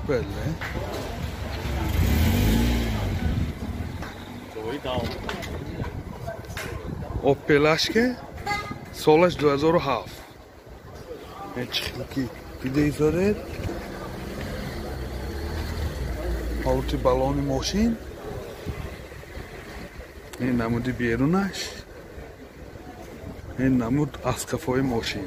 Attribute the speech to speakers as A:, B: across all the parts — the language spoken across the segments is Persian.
A: بله. اوپلاش که سالش 2007. چخیلکی دیده دارد. حالتی بالون ماشین. این نمودی بیرونش. این نمود اسکافای ماشین.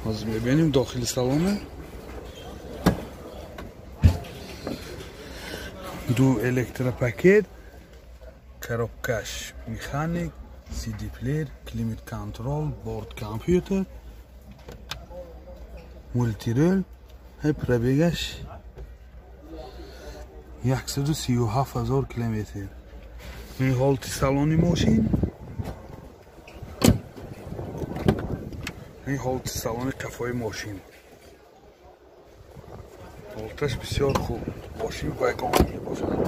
A: از میبینیم داخل سالانه. دو الکتروپاکت، коробкаш механик, CD player, climate control, board computer, multirol, پرابیگش 137,000 کیلومتر. این حالت سالانی ماشین. این حالت سالان کفای ماشین. حالتش بسیار خوب. ماشین وگان میباشد.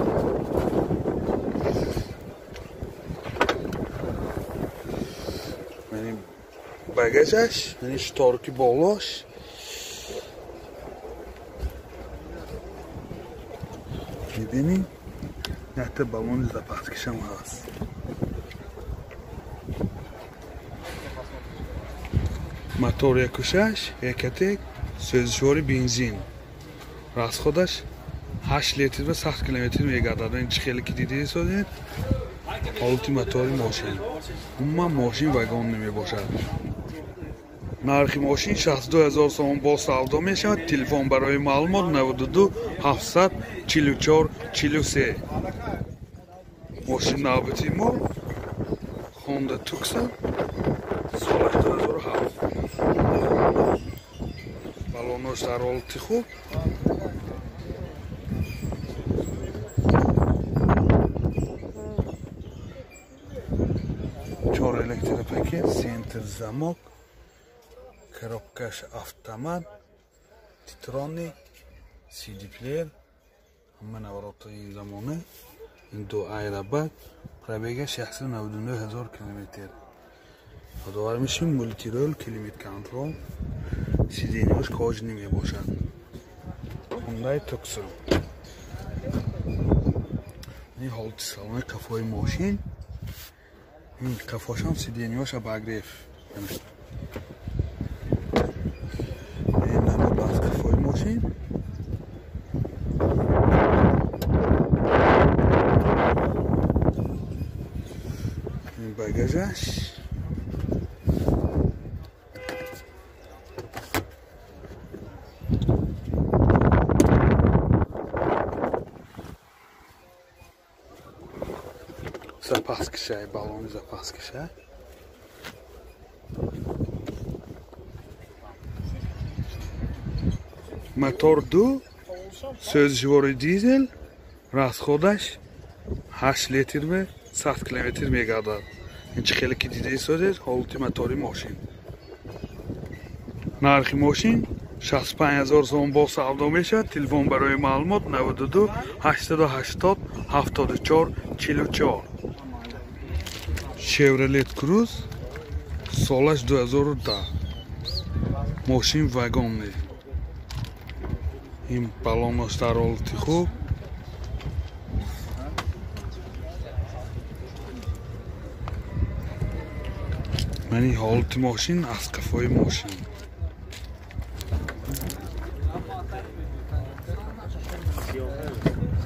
A: یعنی بگاجش، یعنی شتارکی بالاش. میبینیم یه بالون زپاسکش هم هست. موتور یکوشش یکتک سوزشواری بنزین. راست خودش 8 لیتر و 100 کیلومتر میگردد. این خیلی که دیدی سازید. حالتی موتور ماشین. اما ماشین وگان نمیباشد. نرخ ماشین 62,000 سوم با سودا میشود. تلفن برای معلومات 92 744 43. ماشین نوبتی ما هوندا توکسون سال 2007. بالونش در حالت خوب. چهار الکتروپاکت، سنتر زمک، коробкаш автомат, титроник, CD player. همه نوارات این زمانه. این دو ایربگ. پرابیگش 199,000 کیلومتر. دوباره میشیم مولتیرول، کلیمیت کنترل. CD نیوش کاج نمی باشد. هوندای توکسون. این حالت سالانه کفای ماشین. این کفاش هم CD نیوش باگریف. این نمود از کفای ماشین. این بگاجش. Zapaskışı, balonu zapaskışı. Motor 2, sözcüğü dizel, расходаш 8 литр ve 100 км میگردد. این خیلی که دیده سازید حالت موتور ماشین. نرخ ماشین 65,000 سوم با سودا میشد. تلفن برای معلومات 92 880 74 44. شیورلت کروز سالش 2010. ماشین وگان. این بالونش در حالت خوب. یعنی حالت ماشین از کفای ماشین.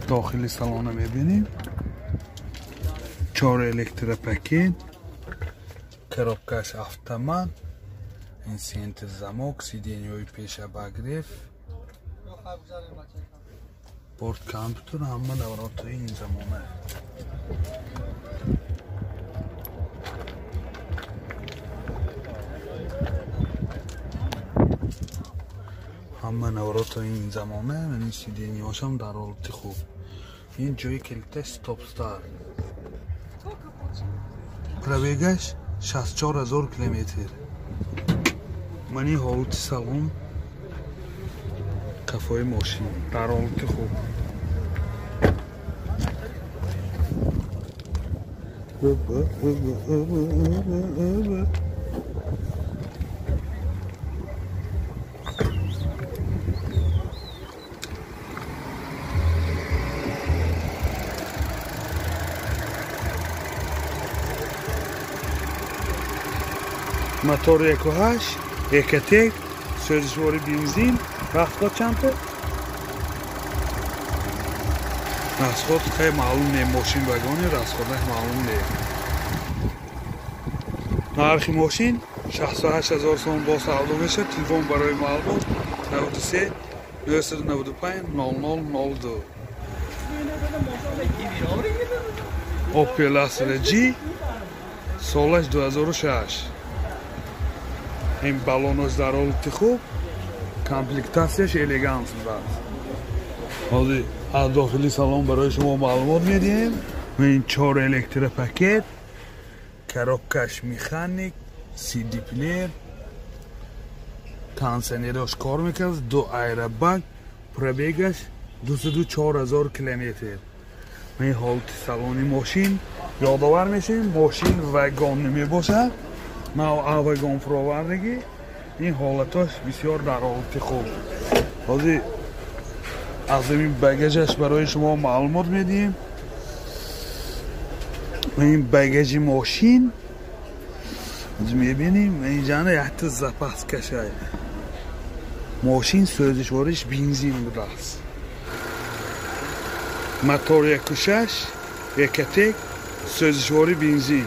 A: داخل سالانه میبینیم. 4 الکتروپاکت، коробкаш автомат, این سنتر زمک، CD نیوی پیش باگریف، بورد کامپیوتر. همه نوارات این زمانه. همه نوارات این زمانه. یعنی CD نیوش هم در حالت خوب. این جای کلیتش ستاپ ستار. پرابیگش 64,000 کیلومتر. منی حالت سالون کفای ماشین در حالت خوب. Motor 1.8 Ekatek سوزشواری بنزین راسخود چنده؟ راسخود خیلی معلوم نیم ماشین بگونه راسخود معلوم نیم نرخ ماشین 68,000 سوم با سودا میشه تلفن برای معلومات 93 995 0002 Opel Astra G سالش 2006 این بالونش در حالت خوب کامپلکتاسیش الگانت است حالی از داخلی سالن برای شما معلومات میدیم این 4 الکتریک پاکت коробкаш механик CD плеер кондиционераш кор мекард 2 аэробаг пробегаш 204,000 километр این حالت سالن ماشین یادآور میشیم ماشین وگان نمیباشد نو وگان فراوردگی این حالتاش بسیار در حالت خوب حالی از این بگاژش برای شما معلومات میدیم این بگاژ ماشین میبینیم اینجا یحت زپاس کشای ماشین سوزشوارش بنزین بوده است موتور 1.6 Ekatek سوزشواری بنزین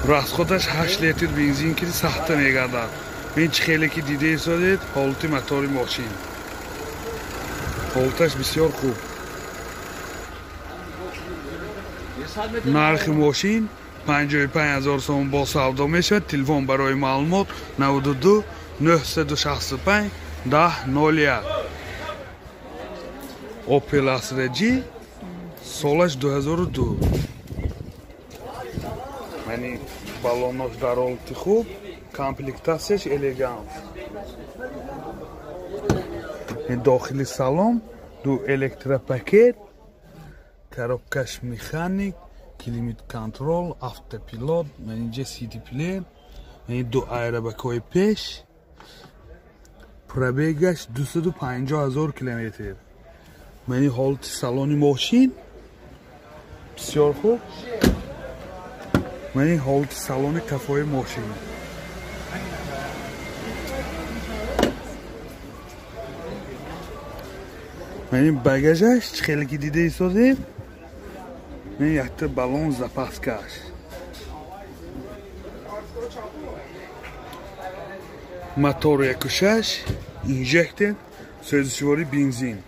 A: راسخودش 8 لیتر بنزین که ساخته میگردد این خیلی که دیده ایستادید حالت موتور ماشین حالتش بسیار خوب نرخ ماشین 55,000 سوم با سودا میشد تلفن برای معلومات 92 965 1001 Opel Astra G سالش 2002 یعنی بالونش در حالت خوب کامپلکتاسیش الگانت داخلی سالن 2 الکتریک پاکت коробкаш механик климат контрол автопилот اینجا CD плеер این 2 аэробагҳои пеш пробегаш 250,000 километр یعنی حالت سالن ماشین بسیار خوب یعنی حالت سالن کفای ماشین یعنی بگاژش خیلی که دیده ایستادیم این یحت بالون زپاسکاش موتور 1.6 اینژکتر سوزشواری بنزین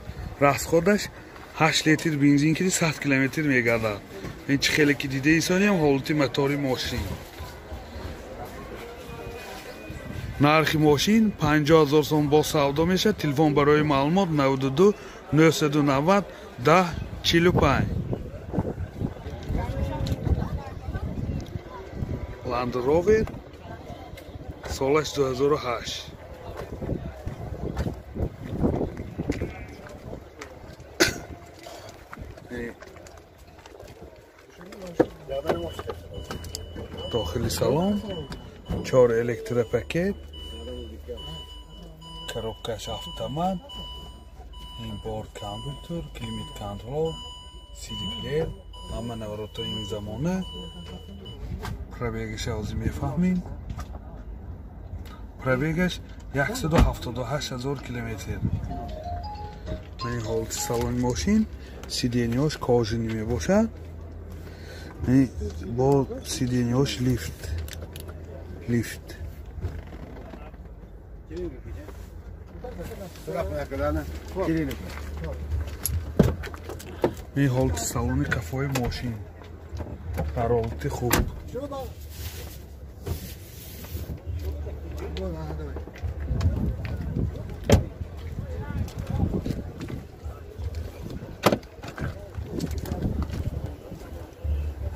A: راسخودش 8 لیتر بنزین که 100 کیلومتر میگردد این خیلی که دیده ایستادیم حالت موتور ماشین نرخ ماشین 50,000 سوم با سودا میشه تلفن برای معلومات 92 990 1045 Land Rover سالش 2008 داخلی سالن 4 الکتریک پاکت коробкаш автомат این بار کامپیوتر کلیمت کنترل CD плеер همه نوارات این زمانه پرابیگش از میفهمیم پرابیگش 178,000 کیلومتر این حالت سالن ماشین سیدینیاش کاژنی میباشد با سیدینیاش لیفت این حالت سالن کفای ماشین در حالت خوب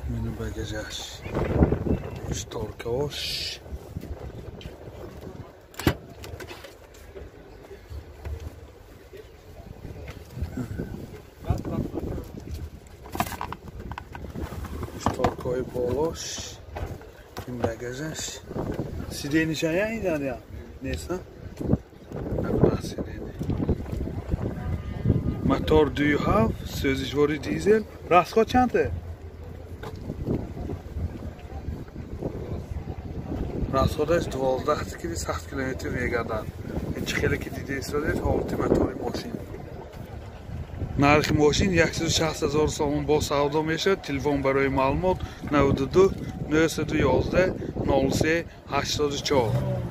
A: اینو بگاژش شتارکاش شتارکای بالاش این بگاژش سیدینیش این داریم نیست نه؟ نبوده سیدینی موتور 2.7 سوزشواری دیزل راسخود چنده؟ расходаш 12 км 7 км вегадан. Ин чӣ хеле ки дидеистодед ҳолати мотори мошин. Нархи мошин 160,000 сомон бо савдо мешавад. Телефон барои маълумот 92 911 03 84.